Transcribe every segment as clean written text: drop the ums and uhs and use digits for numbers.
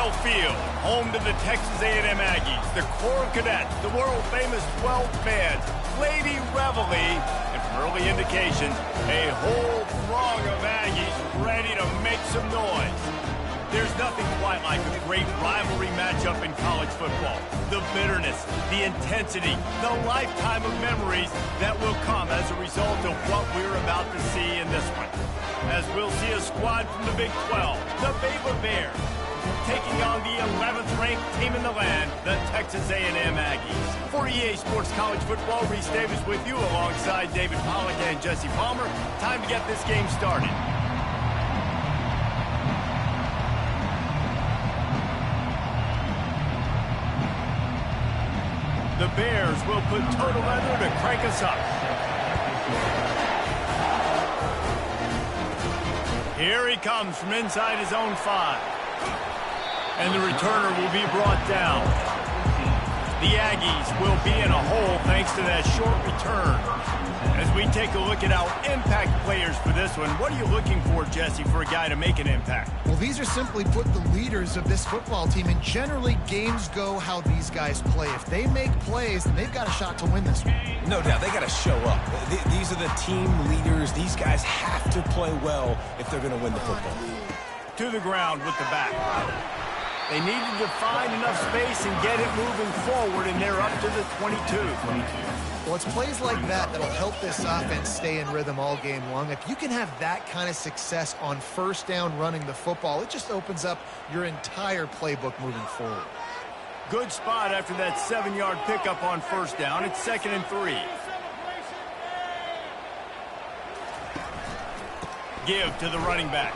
Lambeau Field, home to the Texas A&M Aggies, the Corps Cadets, the world-famous 12 fans, Lady Reveille, and from early indications, a whole throng of Aggies ready to make some noise. There's nothing quite like a great rivalry matchup in college football. The bitterness, the intensity, the lifetime of memories that will come as a result of what we're about to see in this one. As we'll see a squad from the Big 12, the Baylor Bears, taking on the 11th ranked team in the land, the Texas A&M Aggies. For EA Sports College Football, Reese Davis with you alongside David Pollack and Jesse Palmer. Time to get this game started. The Bears will put total leather to crank us up. Here he comes from inside his own 5. And the returner will be brought down. The Aggies will be in a hole thanks to that short return. As we take a look at our impact players for this one, what are you looking for, Jesse, for a guy to make an impact? Well, these are simply put the leaders of this football team, and generally games go how these guys play. If they make plays, then they've got a shot to win this one. No doubt, they got to show up. These are the team leaders. These guys have to play well if they're going to win the football. To the ground with the back. They needed to find enough space and get it moving forward, and they're up to the 22. Well, it's plays like that that'll help this offense stay in rhythm all game long. If you can have that kind of success on first down running the football, it just opens up your entire playbook moving forward. Good spot after that 7-yard pickup on first down. It's 2nd and 3. Give to the running back.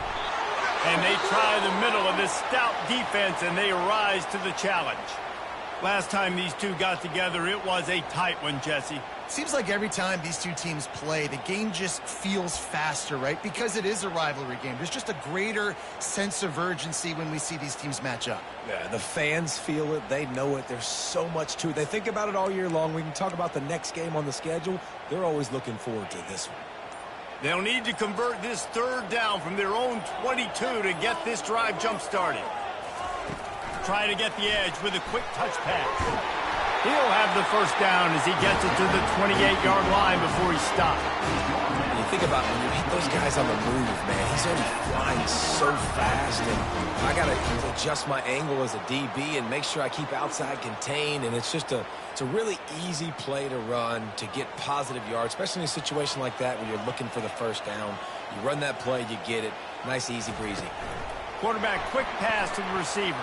And they try the middle of this stout defense, and they rise to the challenge. Last time these two got together, it was a tight one, Jesse. Seems like every time these two teams play, the game just feels faster, right? Because it is a rivalry game. There's just a greater sense of urgency when we see these teams match up. Yeah, the fans feel it. They know it. There's so much to it. They think about it all year long. We can talk about the next game on the schedule. They're always looking forward to this one. They'll need to convert this 3rd down from their own 22 to get this drive jump-started. Try to get the edge with a quick touch pass. He'll have the first down as he gets it to the 28-yard line before he stops. You think about when you hit those guys on the move, man, he's already flying so fast, and I got to adjust my angle as a DB and make sure I keep outside contained, and it's a really easy play to run to get positive yards, especially in a situation like that when you're looking for the first down. You run that play, you get it. Nice, easy breezy. Quarterback quick pass to the receiver.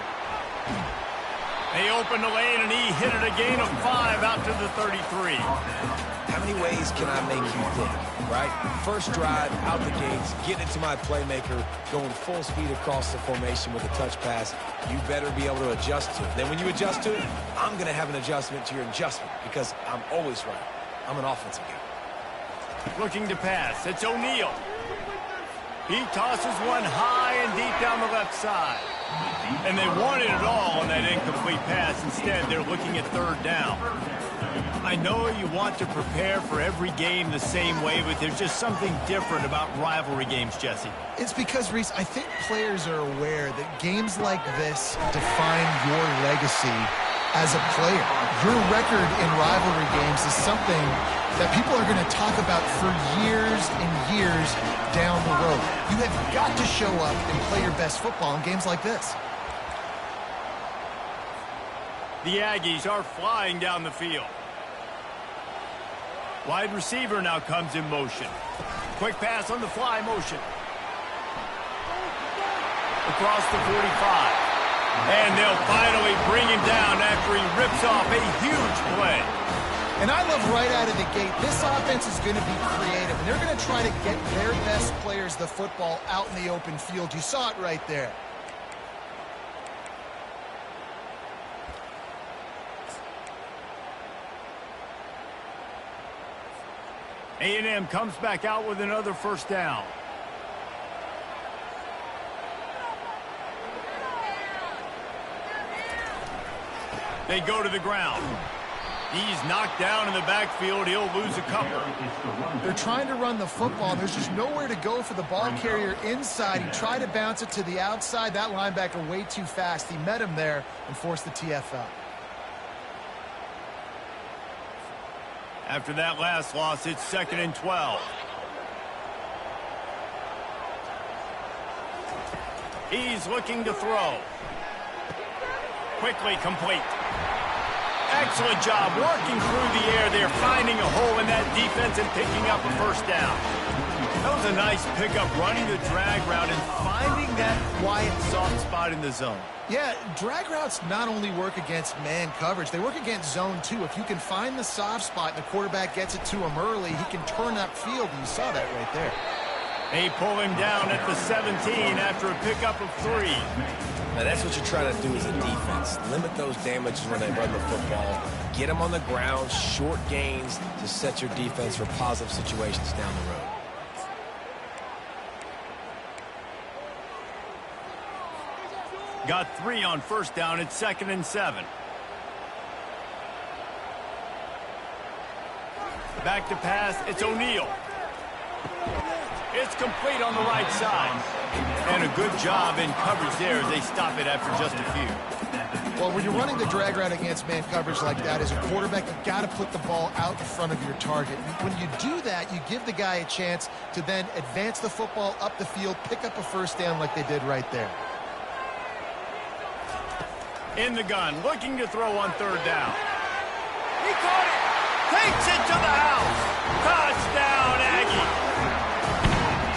They opened the lane, and he hit it a gain of 5 out to the 33. How many ways can I make you think, right? First drive, out the gates, get it to my playmaker, going full speed across the formation with a touch pass. You better be able to adjust to it. Then when you adjust to it, I'm going to have an adjustment to your adjustment because I'm always right. I'm an offensive guy. Looking to pass. It's O'Neal. He tosses one high and deep down the left side. And they wanted it all on that incomplete pass. Instead, they're looking at 3rd down. I know you want to prepare for every game the same way, but there's just something different about rivalry games, Jesse. It's because, Reese, I think players are aware that games like this define your legacy as a player. Your record in rivalry games is something that people are going to talk about for years and years down the road. You have got to show up and play your best football in games like this. The Aggies are flying down the field. Wide receiver now comes in motion. Quick pass on the fly motion. Across the 45. And they'll finally bring him down after he rips off a huge play. And I love right out of the gate, this offense is going to be creative, and they're going to try to get their best players the football out in the open field. You saw it right there. A&M comes back out with another first down. They go to the ground. He's knocked down in the backfield. He'll lose a couple. They're trying to run the football. There's just nowhere to go for the ball carrier inside. He tried to bounce it to the outside. That linebacker way too fast. He met him there and forced the TFL. After that last loss, it's 2nd and 12. He's looking to throw. Quickly complete. Excellent job working through the air there, finding a hole in that defense and picking up a first down. That was a nice pickup, running the drag route and finding that quiet, soft spot in the zone. Yeah, drag routes not only work against man coverage, they work against zone too. If you can find the soft spot and the quarterback gets it to him early, he can turn up field. You saw that right there. They pull him down at the 17 after a pickup of 3. Now that's what you're trying to do as a defense. Limit those damages when they run the football. Get them on the ground, short gains to set your defense for positive situations down the road. Got 3 on first down. It's 2nd and 7. Back to pass. It's O'Neal. It's complete on the right side. And a good job in coverage there as they stop it after just a few. Well, when you're running the drag route against man coverage like that, as a quarterback, you've got to put the ball out in front of your target. When you do that, you give the guy a chance to then advance the football up the field, pick up a first down like they did right there. In the gun, looking to throw on 3rd down. He caught it. Takes it to the house. Touchdown, Aggie.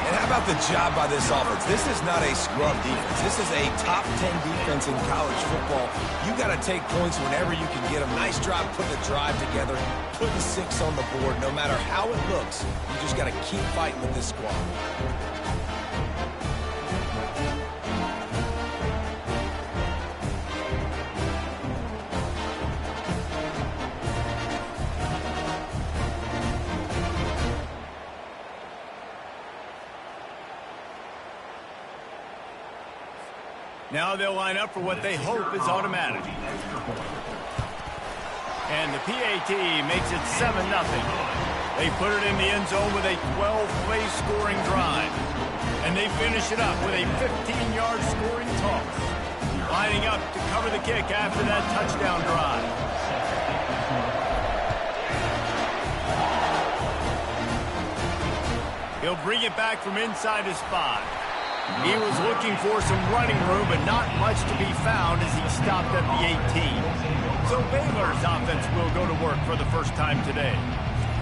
And how about the job by this offense? This is not a scrub defense. This is a top 10 defense in college football. You got to take points whenever you can get them. Nice job putting the drive together, putting 6 on the board. No matter how it looks, you just got to keep fighting with this squad. Now they'll line up for what they hope is automatic. And the PAT makes it 7-0. They put it in the end zone with a 12-play scoring drive. And they finish it up with a 15-yard scoring toss. Lining up to cover the kick after that touchdown drive. He'll bring it back from inside his 5. He was looking for some running room, but not much to be found as he stopped at the 18. So Baylor's offense will go to work for the first time today.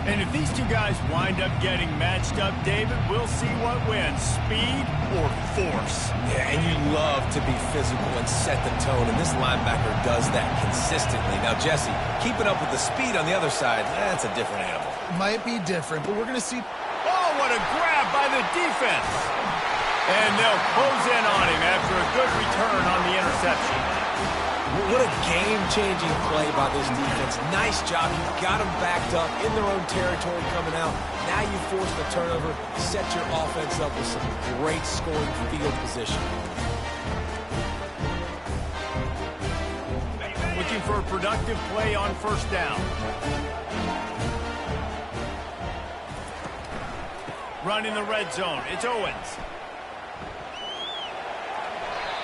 And if these two guys wind up getting matched up, David, we'll see what wins, speed or force. Yeah, and you love to be physical and set the tone, and this linebacker does that consistently. Now, Jesse, keeping up with the speed on the other side, that's a different animal. Might be different, but we're going to see. Oh, what a grab by the defense. And they'll close in on him after a good return on the interception. What a game-changing play by this defense. Nice job. You got them backed up in their own territory coming out. Now you force the turnover, set your offense up with some great scoring field position. Looking for a productive play on first down. Run in the red zone. It's Owens.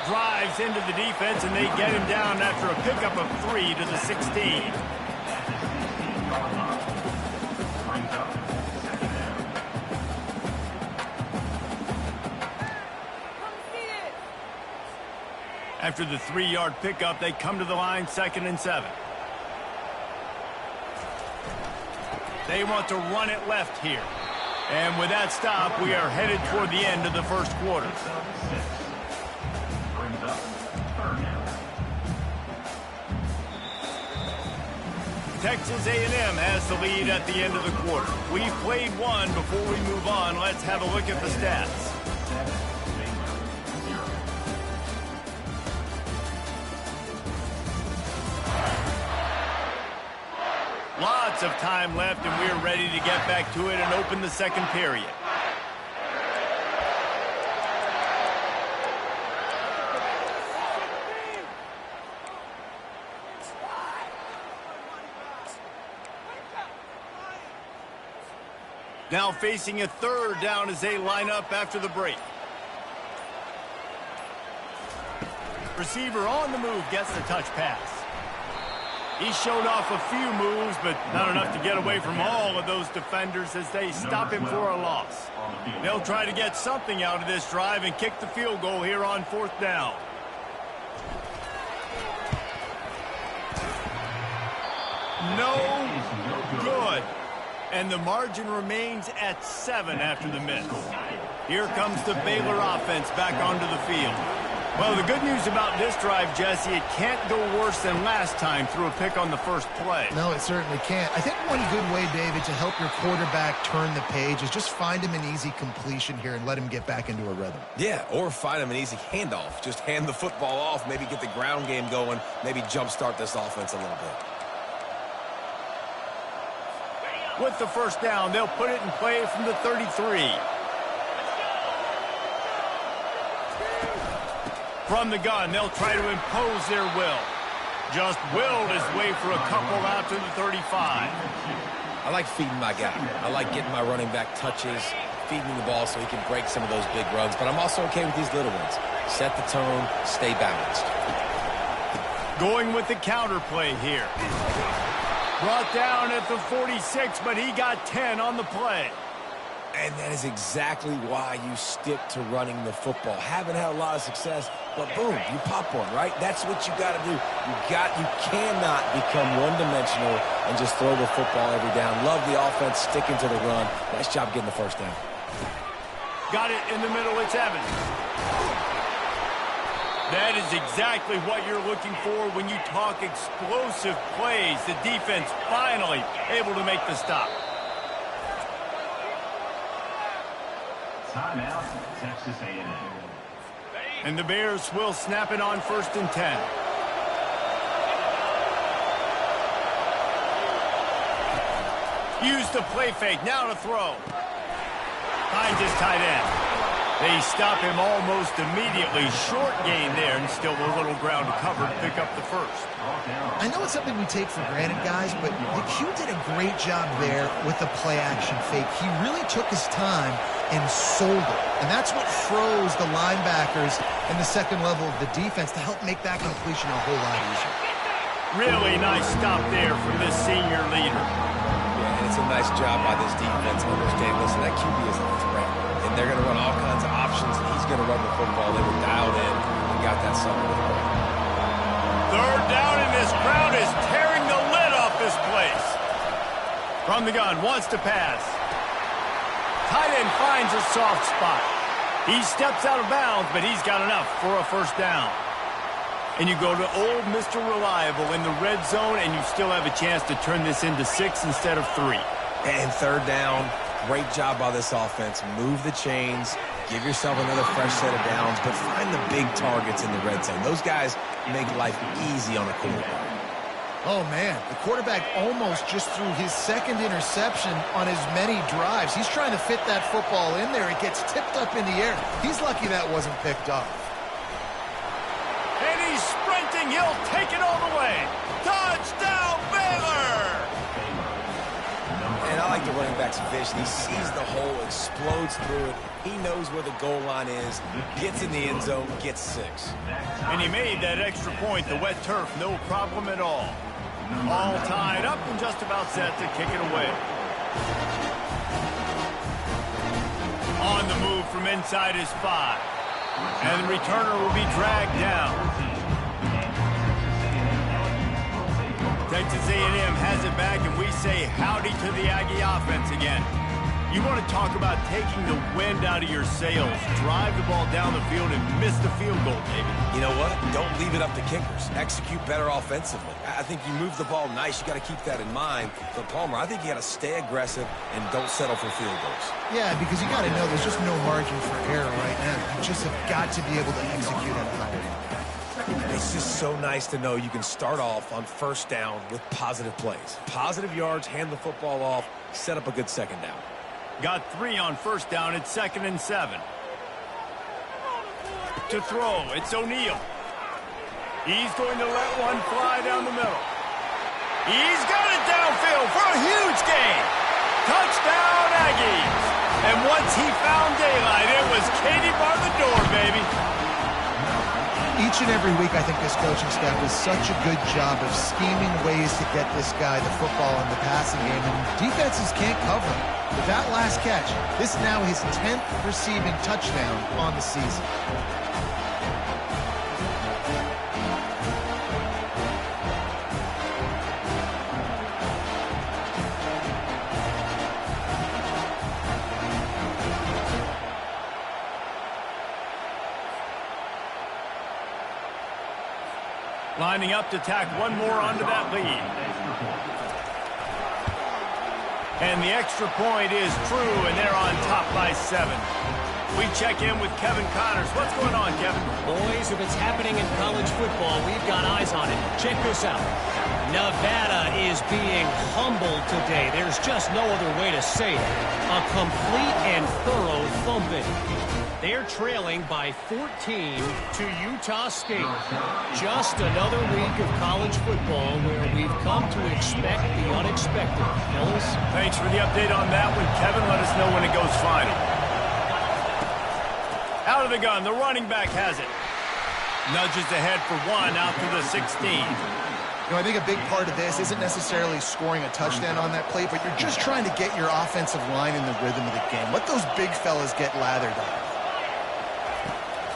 Drives into the defense, and they get him down after a pickup of 3 to the 16. After the 3-yard pickup, they come to the line, 2nd and 7. They want to run it left here. And with that stop, we are headed toward the end of the first quarter. Texas A&M has the lead at the end of the quarter. We've played one. Before we move on, let's have a look at the stats. Lots of time left, and we're ready to get back to it and open the second period. Now facing a third down as they line up after the break. Receiver on the move gets the touch pass. He's shown off a few moves, but not enough to get away from all of those defenders as they stop him for a loss. They'll try to get something out of this drive and kick the field goal here on 4th down. No good. And the margin remains at 7 after the miss. Here comes the Baylor offense back onto the field. Well, the good news about this drive, Jesse, it can't go worse than last time through a pick on the first play. No, it certainly can't. I think one good way, David, to help your quarterback turn the page is just find him an easy completion here and let him get back into a rhythm. Yeah, or find him an easy handoff. Just hand the football off, maybe get the ground game going, maybe jumpstart this offense a little bit. With the first down, they'll put it in play from the 33. From the gun, they'll try to impose their will. Just willed his way for a couple out to the 35. I like feeding my guy. I like getting my running back touches, feeding the ball so he can break some of those big runs. But I'm also okay with these little ones. Set the tone, stay balanced. Going with the counter play here. Brought down at the 46, but he got 10 on the play. And that is exactly why you stick to running the football. Haven't had a lot of success, but boom, you pop one, right? That's what you got to do. You cannot become one-dimensional and just throw the football every down. Love the offense, sticking to the run. Nice job getting the first down. Got it in the middle, it's Evans. That is exactly what you're looking for when you talk explosive plays. The defense finally able to make the stop. Timeout, Texas A&M. And the Bears will snap it on 1st and 10. Use the play fake, now to throw. Finds his tight end. They stop him almost immediately. Short gain there, and still a little ground to cover to pick up the first. I know it's something we take for granted, guys, but the Q did a great job there with the play-action fake. He really took his time and sold it. And that's what froze the linebackers and the second level of the defense to help make that completion a whole lot easier. Really nice stop there from this senior leader. Yeah, and it's a nice job by this defense. Understand, listen, that QB is a threat. And they're going to run all kinds of options, and he's going to run the football. They were dialed in and got that something. 3rd down, and this crowd is tearing the lid off this place. From the gun, wants to pass. Tight end finds a soft spot. He steps out of bounds, but he's got enough for a first down. And you go to old Mr. Reliable in the red zone, and you still have a chance to turn this into 6 instead of 3. And 3rd down. Great job by this offense. Move the chains. Give yourself another fresh set of downs, but find the big targets in the red zone. Those guys make life easy on a quarterback. Oh, man, the quarterback almost just threw his 2nd interception on as many drives. He's trying to fit that football in there. It gets tipped up in the air. He's lucky that wasn't picked off. And he's sprinting. He'll take it all the way. Touchdown, Baylor! And I like the running back's vision. He sees the hole, explodes through it. He knows where the goal line is, gets in the end zone, gets 6. And he made that extra point, the wet turf, no problem at all. All tied up and just about set to kick it away. On the move from inside his 5. And the returner will be dragged down. Texas A&M has it back, and we say howdy to the Aggie offense again. You want to talk about taking the wind out of your sails. Drive the ball down the field and miss the field goal, baby. You know what? Don't leave it up to kickers. Execute better offensively. I think you move the ball nice. You got to keep that in mind. But, Palmer, I think you got to stay aggressive and don't settle for field goals. Yeah, because you got to know there's just no margin for error right now. You just have got to be able to execute at a high level. It's just so nice to know you can start off on 1st down with positive plays. Positive yards, hand the football off, set up a good 2nd down. Got 3 on 1st down. It's 2nd and 7. To throw, it's O'Neal. He's going to let one fly down the middle. He's got it downfield for a huge gain. Touchdown, Aggies! And once he found daylight, it was Katie bar the door, baby. Each and every week, I think this coaching staff does such a good job of scheming ways to get this guy the football in the passing game, and defenses can't cover him. With that last catch, this is now his 10th receiving touchdown on the season. Lining up to tack one more onto that lead. And the extra point is true, and they're on top by 7. We check in with Kevin Connors. What's going on, Kevin? Boys, if it's happening in college football, we've got eyes on it. Check this out. Nevada is being humbled today. There's just no other way to say it. A complete and thorough thumping. They're trailing by 14 to Utah State. Just another week of college football where we've come to expect the unexpected. Ellis? Thanks for the update on that one, Kevin. Let us know when it goes final. Out of the gun, the running back has it. Nudges ahead for 1 out to the 16. You know, I think a big part of this isn't necessarily scoring a touchdown on that play, but you're just trying to get your offensive line in the rhythm of the game. Let those big fellas get lathered up.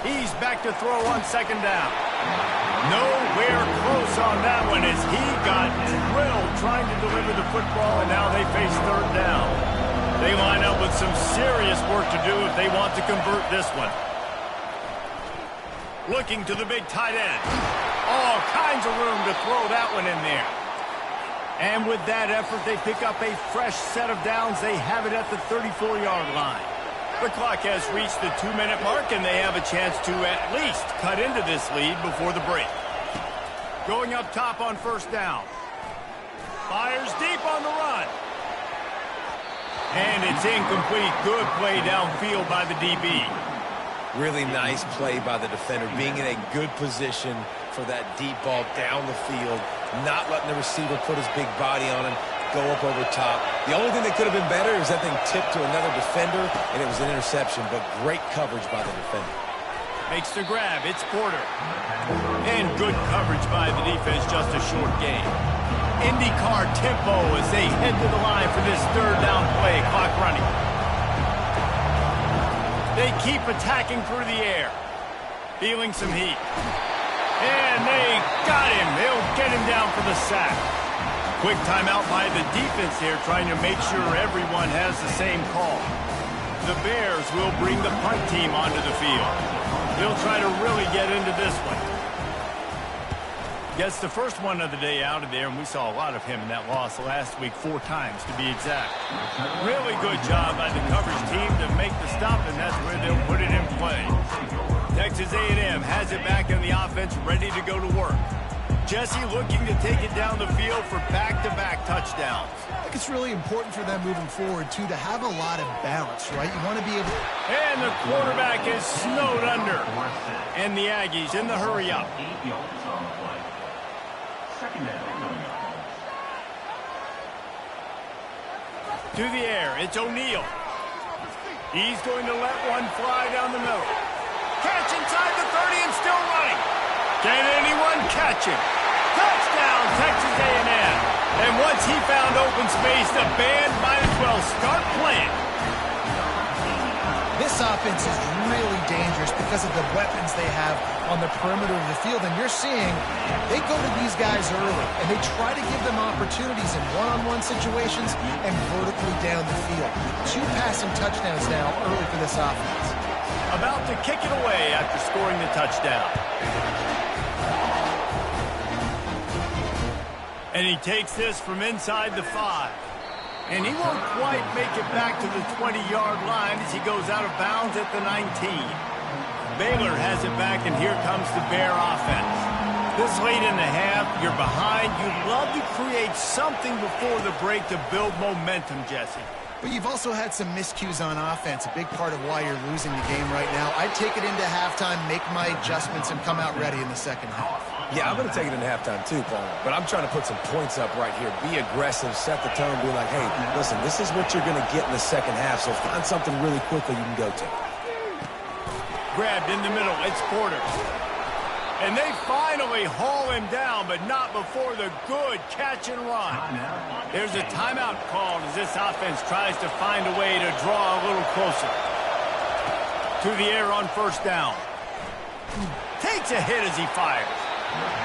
He's back to throw on second down. Nowhere close on that one as he got drilled trying to deliver the football, and now they face third down. They line up with some serious work to do if they want to convert this one. Looking to the big tight end. All kinds of room to throw that one in there. And with that effort, they pick up a fresh set of downs. They have it at the 34-yard line. The clock has reached the 2-minute mark, and they have a chance to at least cut into this lead before the break. Going up top on first down. Fires deep on the run. And it's incomplete. Good play downfield by the DB. Really nice play by the defender, being in a good position for that deep ball down the field, not letting the receiver put his big body on him, go up over top. The only thing that could have been better is that thing tipped to another defender, and it was an interception, but great coverage by the defender. Makes the grab. It's Porter. And good coverage by the defense, just a short gain. IndyCar tempo as they head to the line for this third down play. Clock running. They keep attacking through the air. Feeling some heat. And they got him. They'll get him down for the sack. Quick timeout by the defense here, trying to make sure everyone has the same call. The Bears will bring the punt team onto the field. They'll try to really get into this one. Gets the first one of the day out of there, and we saw a lot of him in that loss last week, 4 times to be exact. Really good job by the coverage team to make the stop, and that's where they'll put it in play. Texas A&M has it back in the offense, ready to go to work. Jesse looking to take it down the field for back-to-back touchdowns. I think it's really important for them moving forward, too, to have a lot of balance, right? You want to be able to... And the quarterback is snowed under. And the Aggies in the hurry-up. To the air, it's O'Neal. He's going to let one fly down the middle. Catch inside the 30 and still running. Can anyone catch him? Touchdown, Texas A&M. And once he found open space, the band might as well start playing. This offense is really dangerous because of the weapons they have on the perimeter of the field. And you're seeing they go to these guys early, and they try to give them opportunities in one-on-one situations and vertically down the field. 2 passing touchdowns now early for this offense. About to kick it away after scoring the touchdown. And he takes this from inside the 5. And he won't quite make it back to the 20-yard line as he goes out of bounds at the 19. Baylor has it back, and here comes the Bear offense. This late in the half, you're behind. You'd love to create something before the break to build momentum, Jesse. But you've also had some miscues on offense, a big part of why you're losing the game right now. I'd take it into halftime, make my adjustments, and come out ready in the second half. Yeah, I'm going to take it in halftime too, Paul. But I'm trying to put some points up right here. Be aggressive, set the tone, be like, hey, listen, this is what you're going to get in the second half, so find something really quickly you can go to. Grabbed in the middle. It's Porter. And they finally haul him down, but not before the good catch and run. There's a timeout called as this offense tries to find a way to draw a little closer. To the air on first down. Takes a hit as he fires.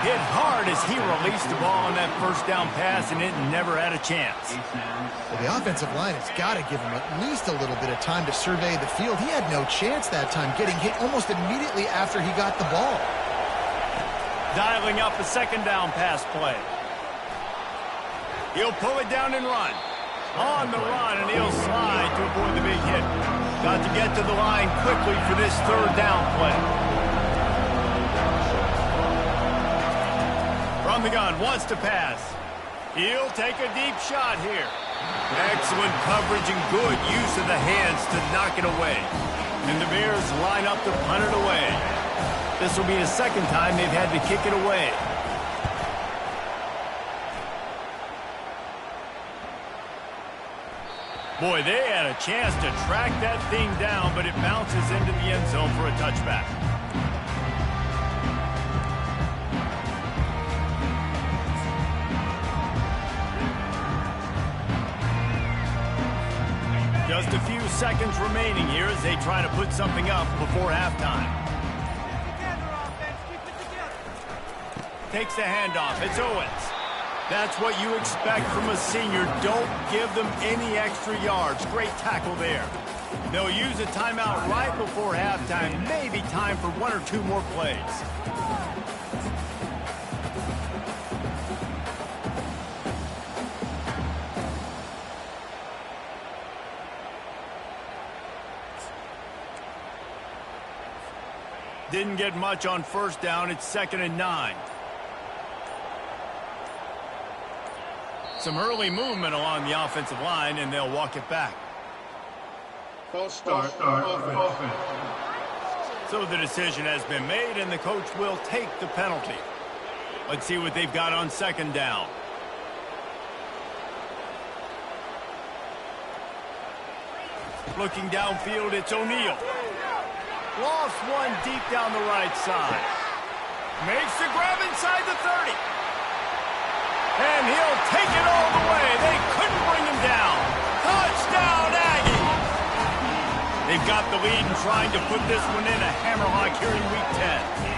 Hit hard as he released the ball on that first down pass, and it never had a chance. Well, the offensive line has got to give him at least a little bit of time to survey the field. He had no chance that time, getting hit almost immediately after he got the ball. Dialing up a second down pass play. He'll pull it down and run. On the run, and he'll slide to avoid the big hit. Got to get to the line quickly for this third down play. From the gun, wants to pass. He'll take a deep shot here. Excellent coverage and good use of the hands to knock it away. And the Bears line up to punt it away. This will be the second time they've had to kick it away. Boy, they had a chance to track that thing down, but it bounces into the end zone for a touchback. Just a few seconds remaining here as they try to put something up before halftime. Takes the handoff. It's Owens. That's what you expect from a senior. Don't give them any extra yards. Great tackle there. They'll use a timeout right before halftime. Maybe time for one or two more plays. Didn't get much on first down. It's 2nd and 9. Some early movement along the offensive line, and they'll walk it back. False start offense. So the decision has been made, and the coach will take the penalty. Let's see what they've got on second down. Looking downfield, it's O'Neal. Lost one deep down the right side. Makes the grab inside the 30. And he'll take it all the way. They couldn't bring him down. Touchdown, Aggies! They've got the lead and trying to put this one in a hammerlock here in Week 10.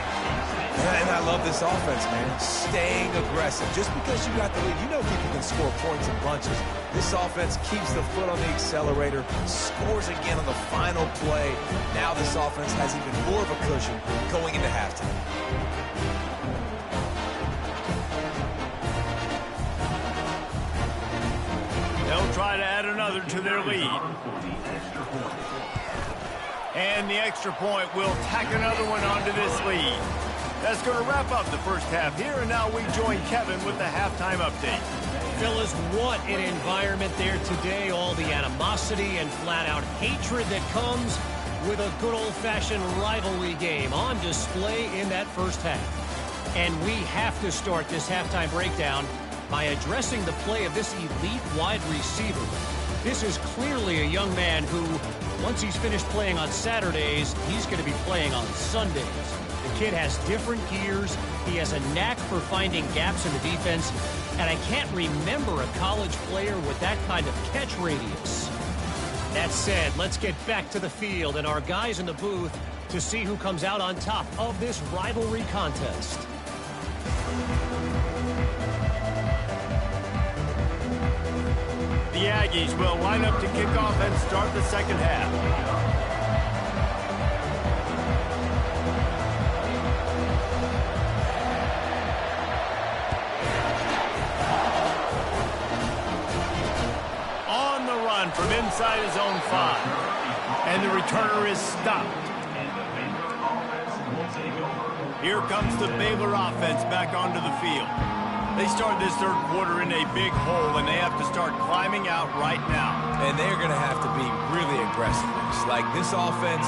And I love this offense, man. Staying aggressive. Just because you got the lead, you know people can score points in bunches. This offense keeps the foot on the accelerator, scores again on the final play. Now this offense has even more of a cushion going into halftime. They'll try to add another to their lead. And the extra point will tack another one onto this lead. That's going to wrap up the first half here, and now we join Kevin with the halftime update. Fellas, what an environment there today. All the animosity and flat-out hatred that comes with a good old-fashioned rivalry game on display in that first half. And we have to start this halftime breakdown by addressing the play of this elite wide receiver. This is clearly a young man who, once he's finished playing on Saturdays, he's going to be playing on Sundays. The kid has different gears. He has a knack for finding gaps in the defense. And I can't remember a college player with that kind of catch radius. That said, let's get back to the field and our guys in the booth to see who comes out on top of this rivalry contest. The Aggies will line up to kick off and start the second half. From inside his own 5. And the returner is stopped. Here comes the Baylor offense back onto the field. They start this third quarter in a big hole, and they have to start climbing out right now. And they're going to have to be really aggressive. Like this offense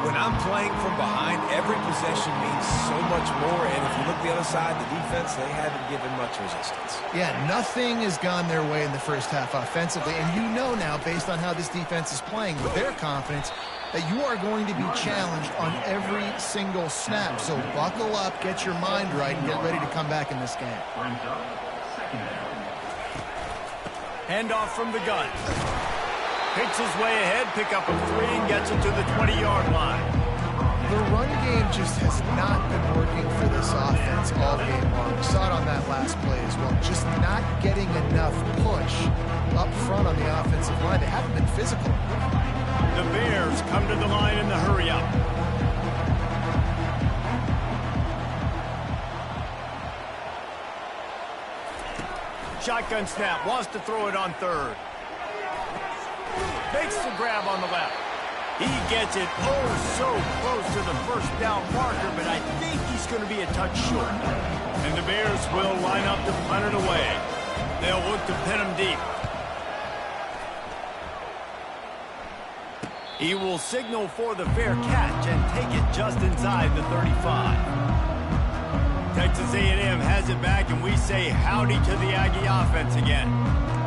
When I'm playing from behind, every possession means so much more. And if you look the other side, the defense, they haven't given much resistance. Yeah, nothing has gone their way in the first half offensively. And you know now, based on how this defense is playing with their confidence, that you are going to be challenged on every single snap. So buckle up, get your mind right, and get ready to come back in this game. Handoff from the gun. Picks his way ahead, pick up a 3, and gets it to the 20-yard line. The run game just has not been working for this offense all game long. We saw it on that last play as well. Just not getting enough push up front on the offensive line. They haven't been physical. The Bears come to the line in the hurry-up. Shotgun snap, wants to throw it on third. Makes the grab on the left. He gets it so close to the first down marker, but I think he's going to be a touch short. And the Bears will line up to punt it away. They'll look to pin him deep. He will signal for the fair catch and take it just inside the 35. Texas A&M has it back, and we say howdy to the Aggie offense again.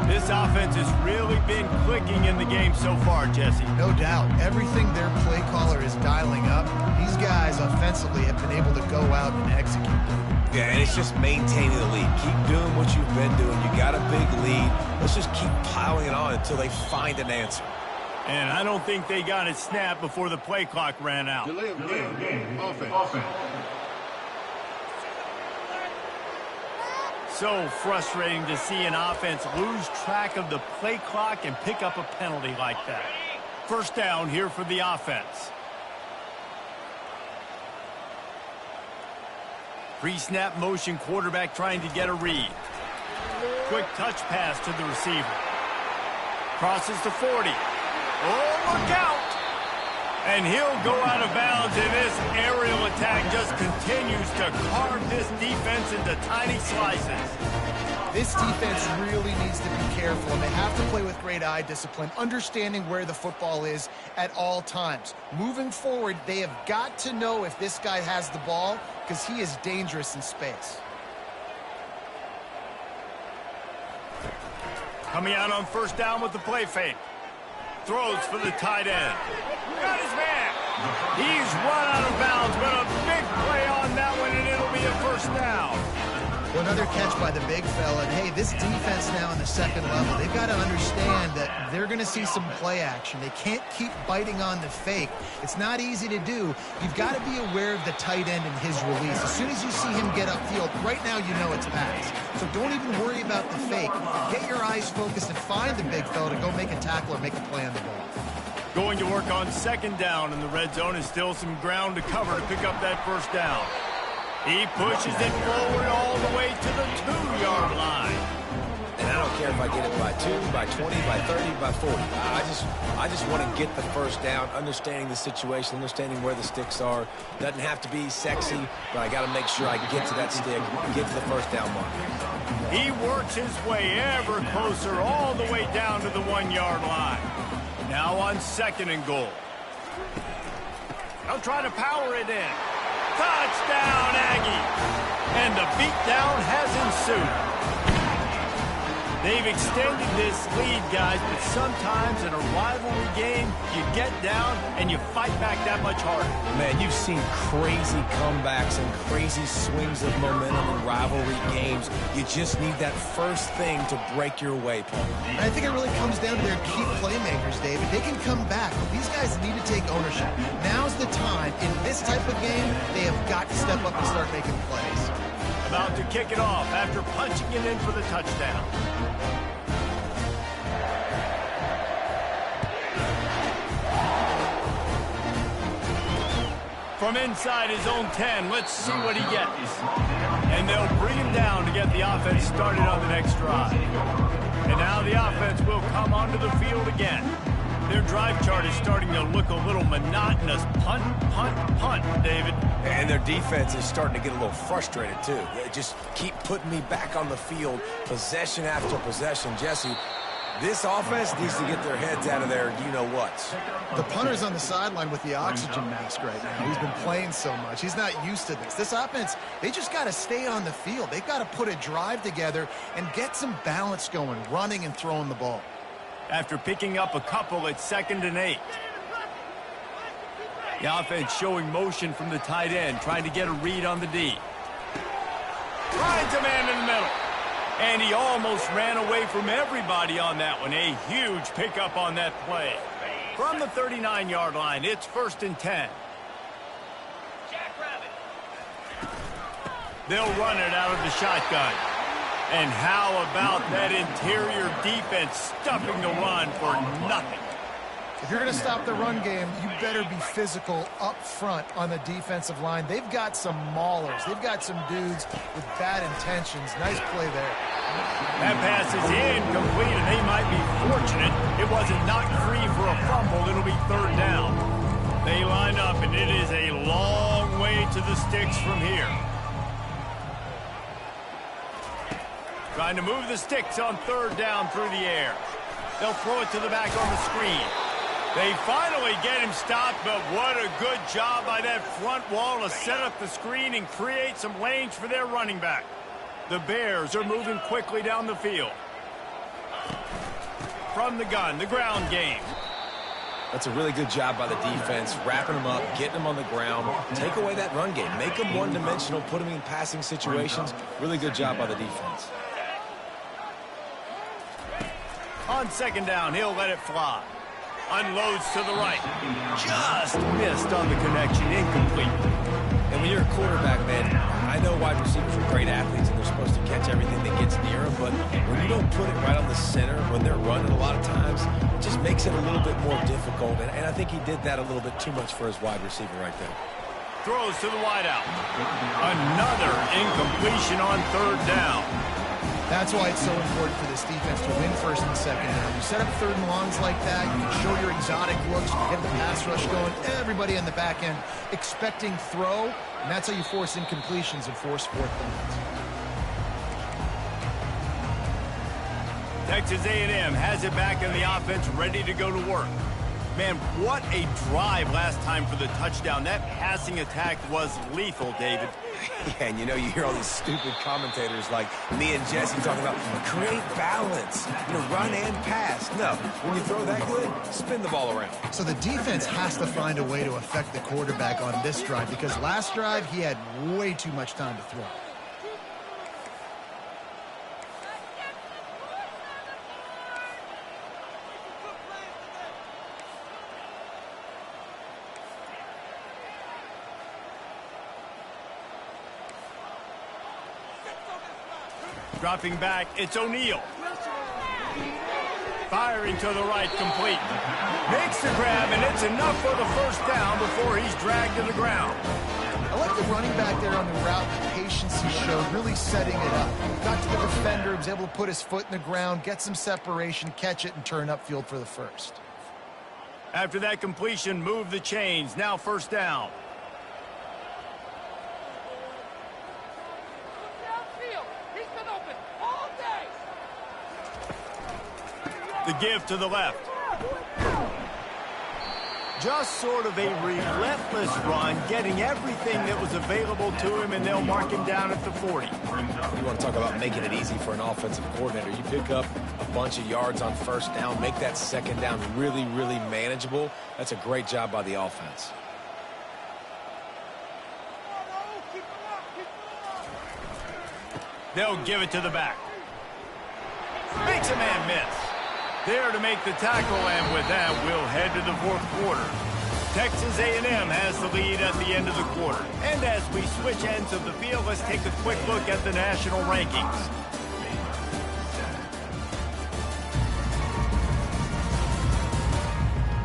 This offense has really been clicking in the game so far, Jesse. No doubt. Everything their play caller is dialing up, these guys offensively have been able to go out and execute. Yeah, and it's just maintaining the lead. Keep doing what you've been doing. You got a big lead. Let's just keep piling it on until they find an answer. And I don't think they got it snapped before the play clock ran out. Delay of game. Offense. So frustrating to see an offense lose track of the play clock and pick up a penalty like that. First down here for the offense. Pre-snap motion, quarterback trying to get a read. Quick touch pass to the receiver. Crosses the 40. Oh, look out! And he'll go out of bounds, and this aerial attack just continues to carve this defense into tiny slices. This defense really needs to be careful, and they have to play with great eye discipline, understanding where the football is at all times. Moving forward, they have got to know if this guy has the ball, because he is dangerous in space. Coming out on first down with the play fake. Throws for the tight end. Got his man. He's run out of bounds, but a big play on that one, and it'll be a first down. Well, another catch by the big fella. And, hey, this defense now in the second level, they've got to understand that they're going to see some play action. They can't keep biting on the fake. It's not easy to do. You've got to be aware of the tight end and his release. As soon as you see him get upfield, right now you know it's pass. So don't even worry about the fake. Get your eyes focused and find the big fella to go make a tackle or make a play on the ball. Going to work on second down in the red zone, is still some ground to cover to pick up that first down. He pushes it forward all the way to the 2-yard line. And I don't care if I get it by 2, by 20, by 30, by 40. I just want to get the first down, understanding the situation, understanding where the sticks are. Doesn't have to be sexy, but I got to make sure I get to that stick and get to the first down marker. He works his way ever closer all the way down to the 1-yard line. Now on second and goal. They'll try to power it in. Touchdown, Aggie! And the beatdown has ensued. They've extended this lead, guys, but sometimes in a rivalry game, you get down and you fight back that much harder. Man, you've seen crazy comebacks and crazy swings of momentum in rivalry games. You just need that first thing to break your way, Paul. And I think it really comes down to their key playmakers, David. They can come back, but these guys need to take ownership. Now's the time. In this type of game, they have got to step up and start making plays. About to kick it off after punching it in for the touchdown. From inside his own 10, let's see what he gets. And they'll bring him down to get the offense started on the next drive. And now the offense will come onto the field again. Their drive chart is starting to look a little monotonous. Punt, punt, punt, David. And their defense is starting to get a little frustrated, too. They just keep putting me back on the field, possession after possession. Jesse, This offense needs to get their heads out of their you-know-whats. The punter's on the sideline with the oxygen mask right now. He's been playing so much. He's not used to this. This offense, they just got to stay on the field. They've got to put a drive together and get some balance going, running and throwing the ball. After picking up a couple, it's 2nd and 8. The offense showing motion from the tight end, trying to get a read on the D. Finds a man in the middle. And he almost ran away from everybody on that one. A huge pickup on that play. From the 39-yard line, it's 1st and 10. They'll run it out of the shotgun. And how about that interior defense stuffing the run for nothing? If you're going to stop the run game, you better be physical up front on the defensive line. They've got some maulers. They've got some dudes with bad intentions. Nice play there. That pass is incomplete, and they might be fortunate it wasn't knocked free for a fumble. It'll be 3rd down. They line up, and it is a long way to the sticks from here. Trying to move the sticks on 3rd down through the air. They'll throw it to the back on the screen. They finally get him stopped, but what a good job by that front wall to set up the screen and create some lanes for their running back. The Bears are moving quickly down the field. From the gun, the ground game. That's a really good job by the defense, wrapping them up, getting them on the ground. Take away that run game. Make them one-dimensional, put them in passing situations. Really good job by the defense. On 2nd down, he'll let it fly. Unloads to the right. Just missed on the connection. Incomplete. And when you're a quarterback, man, I know wide receivers are great athletes and they're supposed to catch everything that gets near them, but when you don't put it right on the center, when they're running a lot of times, it just makes it a little bit more difficult. And I think he did that a little bit too much for his wide receiver right there. Throws to the wideout. Another incompletion on 3rd down. That's why it's so important for this defense to win 1st and 2nd down. You set up 3rd and longs like that, you can show your exotic looks, you can get the pass rush going, everybody on the back end expecting throw, and that's how you force incompletions and force 4th downs. Texas A&M has it back in the offense, ready to go to work. Man, what a drive last time for the touchdown. That passing attack was lethal, David. Yeah, and you hear all these stupid commentators like me and Jesse talking about create balance, run and pass. No, when you throw that good, spin the ball around. So the defense has to find a way to affect the quarterback on this drive because last drive he had way too much time to throw. Dropping back, it's O'Neal. Firing to the right, complete. Makes the grab, and it's enough for the 1st down before he's dragged to the ground. I like the running back there on the route, the patience he showed, really setting it up. Got to the defender, was able to put his foot in the ground, get some separation, catch it, and turn upfield for the 1st. After that completion, move the chains. Now 1st down. The give to the left. Just sort of a relentless run, getting everything that was available to him, and they'll mark him down at the 40. You want to talk about making it easy for an offensive coordinator. You pick up a bunch of yards on 1st down, make that 2nd down really, really manageable. That's a great job by the offense. They'll give it to the back. Makes a man miss. There to make the tackle, and with that, we'll head to the 4th quarter. Texas A&M has the lead at the end of the quarter. And as we switch ends of the field, let's take a quick look at the national rankings.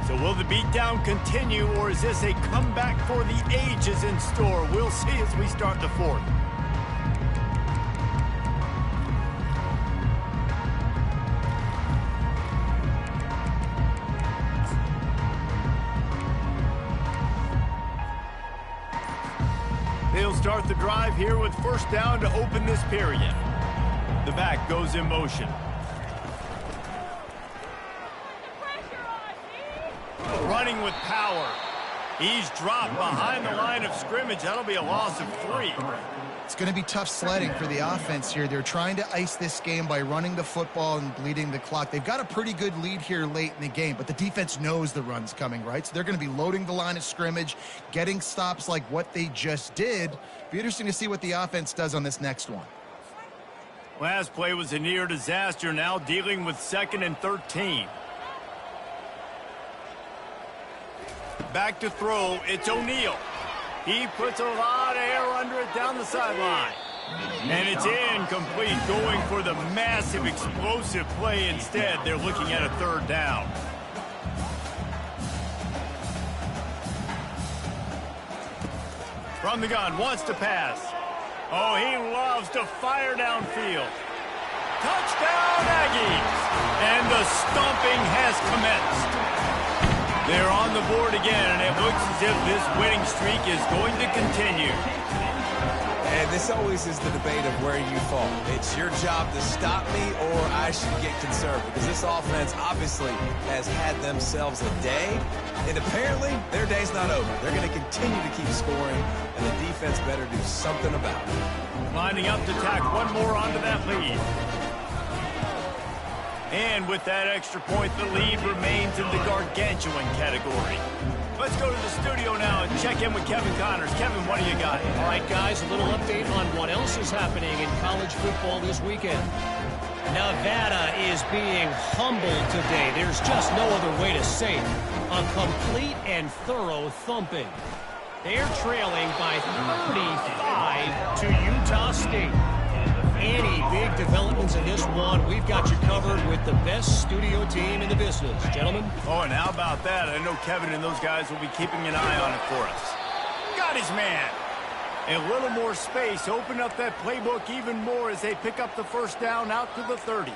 So will the beatdown continue, or is this a comeback for the ages in store? We'll see as we start the 4th. They'll start the drive here with 1st down to open this period. The back goes in motion. running with power. He's dropped behind the line of scrimmage. That'll be a loss of 3. It's going to be tough sledding for the offense here. They're trying to ice this game by running the football and bleeding the clock. They've got a pretty good lead here late in the game, but the defense knows the run's coming, right? So they're going to be loading the line of scrimmage, getting stops like what they just did. Be interesting to see what the offense does on this next one. Last play was a near disaster, now dealing with 2nd and 13. Back to throw, it's O'Neal. He puts a lot of air under it down the sideline. And it's incomplete, going for the massive explosive play instead. They're looking at a 3rd down. From the gun, wants to pass. Oh, he loves to fire downfield. Touchdown, Aggies! And the stomping has commenced. They're on the board again, and it looks as if this winning streak is going to continue. And this always is the debate of where you fall. It's your job to stop me, or I should get conservative. Because this offense obviously has had themselves a day, and apparently their day's not over. They're going to continue to keep scoring, and the defense better do something about it. Lining up to tack one more onto that lead. And with that extra point, the lead remains in the gargantuan category. Let's go to the studio now and check in with Kevin Connors. Kevin, what do you got? All right, guys, a little update on what else is happening in college football this weekend. Nevada is being humbled today. There's just no other way to say it. A complete and thorough thumping. They're trailing by 35 to Utah State. Any big developments in this one, we've got you covered with the best studio team in the business. Gentlemen? Oh, and how about that? I know Kevin and those guys will be keeping an eye on it for us. Got his man. A little more space. Open up that playbook even more as they pick up the 1st down out to the 30.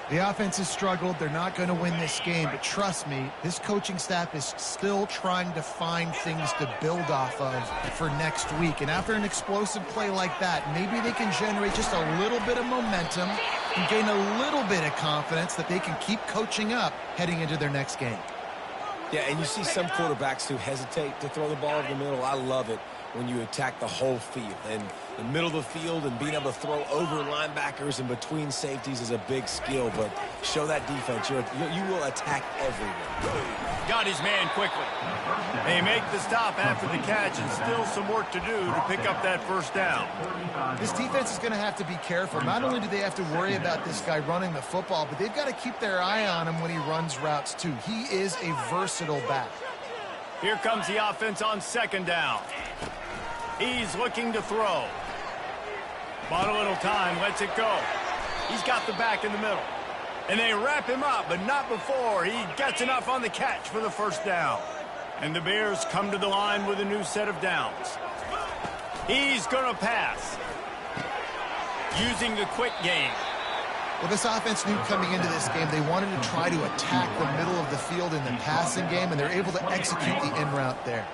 The offense has struggled. They're not going to win this game, but trust me, this coaching staff is still trying to find things to build off of for next week. And after an explosive play like that, maybe they can generate just a little bit of momentum and gain a little bit of confidence that they can keep coaching up heading into their next game. Yeah, and you see some quarterbacks who hesitate to throw the ball in the middle. I love it when you attack the whole field. And the middle of the field and being able to throw over linebackers and between safeties is a big skill. But show that defense. You will attack everywhere. Got his man quickly. They make the stop after the catch, and still some work to do to pick up that 1st down. This defense is going to have to be careful. Not only do they have to worry about this guy running the football, but they've got to keep their eye on him when he runs routes too. He is a versatile back. Here comes the offense on 2nd down. He's looking to throw. Bought a little time, lets it go. He's got the back in the middle. And they wrap him up, but not before he gets enough on the catch for the 1st down. And the Bears come to the line with a new set of downs. He's going to pass. Using the quick game. Well, this offense knew coming into this game they wanted to try to attack the middle of the field in the passing game, and they're able to execute the in route there.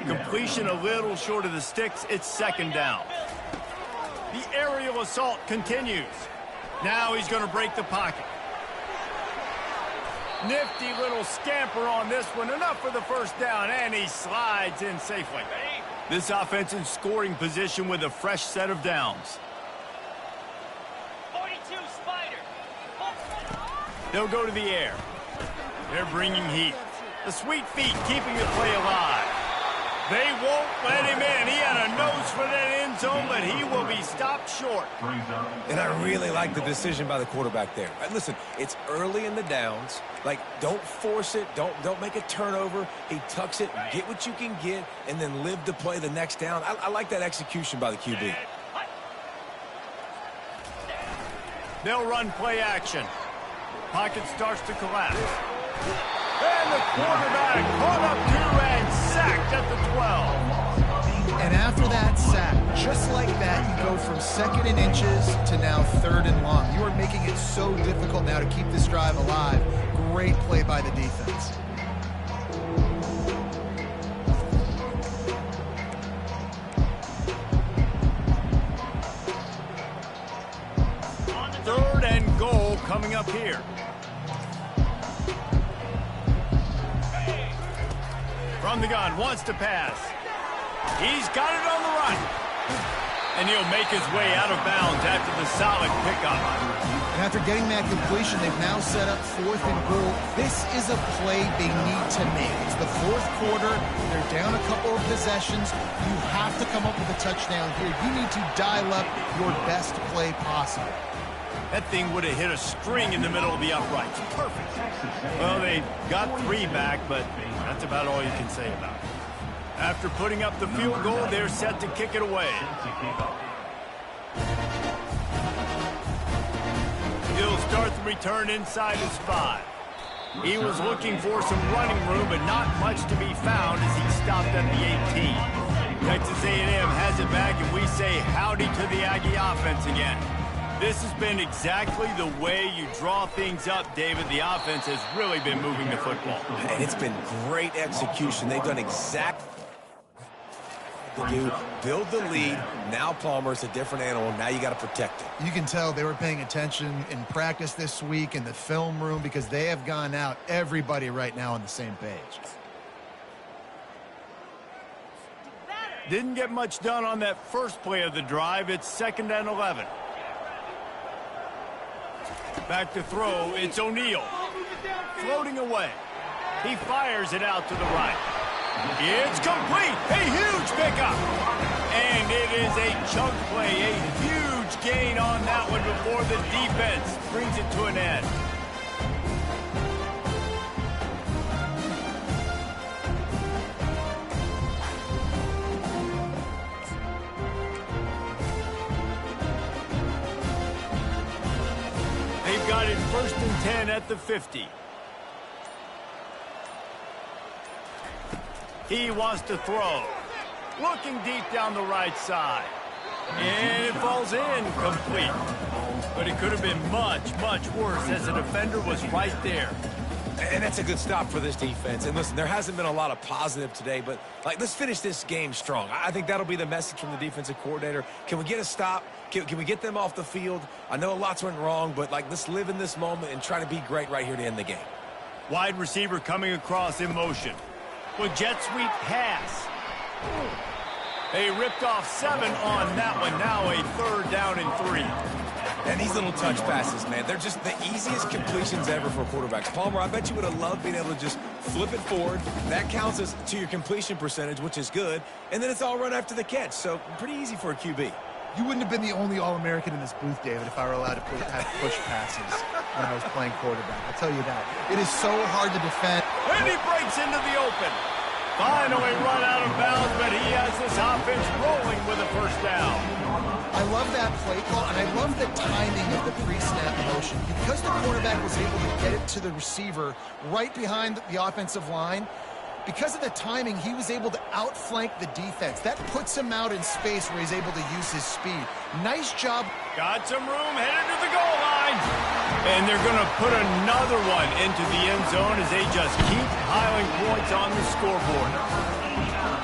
Completion a little short of the sticks. It's 2nd down. The aerial assault continues. Now he's going to break the pocket. Nifty little scamper on this one. Enough for the 1st down, and he slides in safely. This offense in scoring position with a fresh set of downs. 42 Spider. They'll go to the air. They're bringing heat. The sweet feet keeping the play alive. They won't let him in. He had a nose for that end zone, but he will be stopped short. And I really like the decision by the quarterback there. Listen, it's early in the downs. Like, don't force it. Don't make a turnover. He tucks it, get what you can get, and then live to play the next down. I like that execution by the QB. They'll run play action. Pocket starts to collapse. And the quarterback caught up to and sacked at the 12. And after that sack, just like that, you go from 2nd and inches to now 3rd and long. You are making it so difficult now to keep this drive alive. Great play by the defense. Third and goal coming up here. From the gun, wants to pass. He's got it on the run. And he'll make his way out of bounds after the solid pickup. And after getting that completion, they've now set up 4th and goal. This is a play they need to make. It's the 4th quarter. They're down a couple of possessions. You have to come up with a touchdown here. You need to dial up your best play possible. That thing would have hit a string in the middle of the uprights. Perfect. Well, they got 3 back, but that's about all you can say about it. After putting up the field goal, they're set to kick it away. He'll start the return inside his 5. He was looking for some running room, but not much to be found as he stopped at the 18. Texas A&M has it back, and we say howdy to the Aggie offense again. This has been exactly the way you draw things up, David. The offense has really been moving the football. And it's been great execution. They've done exactly what they do. Build the lead. Now Palmer's a different animal. Now you got to protect it. You can tell they were paying attention in practice this week in the film room because they have gone out, everybody right now on the same page. Didn't get much done on that first play of the drive. It's 2nd and 11. Back to throw, it's O'Neal. Floating away. He fires it out to the right. It's complete. A huge pickup. And it is a chunk play. A huge gain on that one before the defense brings it to an end. They've got it 1st and 10 at the 50. He wants to throw. Looking deep down the right side. And it falls in complete. But it could have been much, much worse as the defender was right there. And that's a good stop for this defense. And listen, there hasn't been a lot of positive today, but let's finish this game strong. I think that'll be the message from the defensive coordinator. Can we get a stop? Can we get them off the field? I know lots went wrong, but let's live in this moment and try to be great right here to end the game. Wide receiver coming across in motion. With jet sweep pass. They ripped off 7 on that one. Now a 3rd down and 3. And these little touch passes, man, they're just the easiest completions ever for quarterbacks. Palmer, I bet you would have loved being able to just flip it forward. That counts as to your completion percentage, which is good. And then it's all run after the catch, so pretty easy for a QB. You wouldn't have been the only All-American in this booth, David, if I were allowed to have push passes when I was playing quarterback. I'll tell you that. It is so hard to defend. And he breaks into the open. Finally run out of bounds, but he has this offense rolling with a 1st down. I love that play call, and I love the timing of the pre-snap motion. Because the quarterback was able to get it to the receiver right behind the offensive line, because of the timing, he was able to outflank the defense. That puts him out in space where he's able to use his speed. Nice job. Got some room, headed to the goal line. And they're going to put another one into the end zone as they just keep piling points on the scoreboard.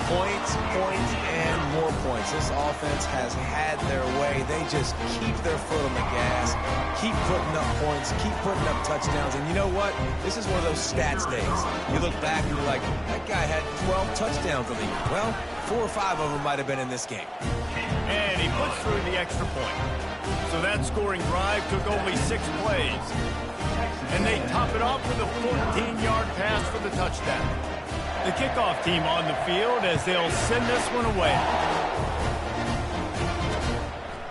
Points, and more points. This offense has had their way. They just keep their foot on the gas, keep putting up points, keep putting up touchdowns. And you know what? This is one of those stats days. You look back and you're like, that guy had 12 touchdowns in the year. Well, 4 or 5 of them might have been in this game. And he puts through the extra point. So that scoring drive took only 6 plays. And they top it off with a 14-yard pass for the touchdown. The kickoff team on the field as they'll send this one away.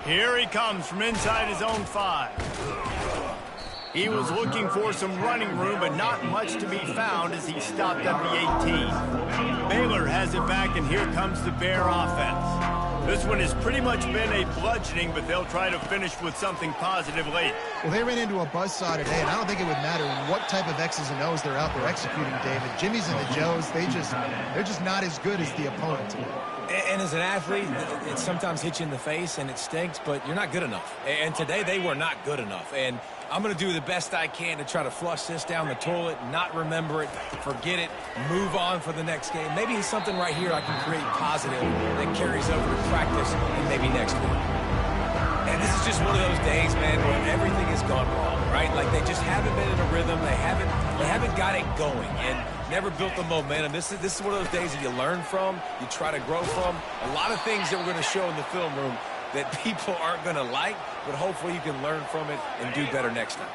Here he comes from inside his own 5. He was looking for some running room, but not much to be found as he stopped at the 18. Baylor has it back, and here comes the Bear offense. This one has pretty much been a bludgeoning, but they'll try to finish with something positive late. Well, they ran into a buzzsaw today, and I don't think it would matter what type of X's and O's they're out there executing, David. Jimmy's and the Joes, they're just not as good as the opponent today. And as an athlete, it sometimes hits you in the face, and it stinks, but you're not good enough. And today, they were not good enough. And I'm going to do the best I can to try to flush this down the toilet, not remember it, forget it, move on for the next game. Maybe it's something right here I can create positive that carries over to practice and maybe next week. And this is just one of those days, man, where everything has gone wrong, right? Like they just haven't been in a rhythm. They haven't got it going and never built the momentum. This is one of those days that you learn from, you try to grow from. A lot of things that we're going to show in the film room that people aren't going to like, but hopefully you can learn from it and do better next time.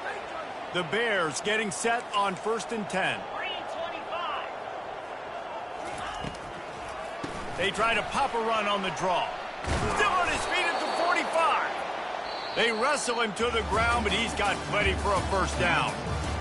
The Bears getting set on 1st and 10. They try to pop a run on the draw. Still on his feet at the 45. They wrestle him to the ground, but he's got plenty for a first down.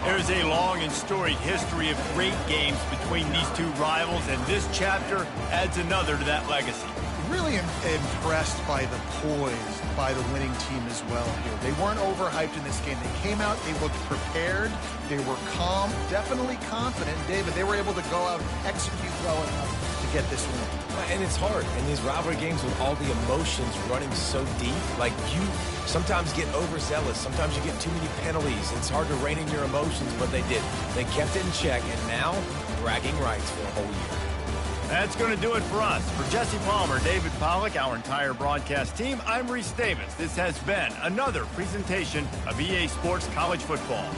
There's a long and storied history of great games between these two rivals, and this chapter adds another to that legacy. Really impressed by the poise by the winning team as well here. They weren't overhyped in this game. They came out, they looked prepared, they were calm, definitely confident. David, they were able to go out and execute well enough to get this win. And it's hard in these rivalry games with all the emotions running so deep. Like you sometimes get overzealous. Sometimes you get too many penalties. It's hard to rein in your emotions, but they did. They kept it in check, and now bragging rights for a whole year. That's going to do it for us. For Jesse Palmer, David Pollack, our entire broadcast team, I'm Reese Davis. This has been another presentation of EA Sports College Football.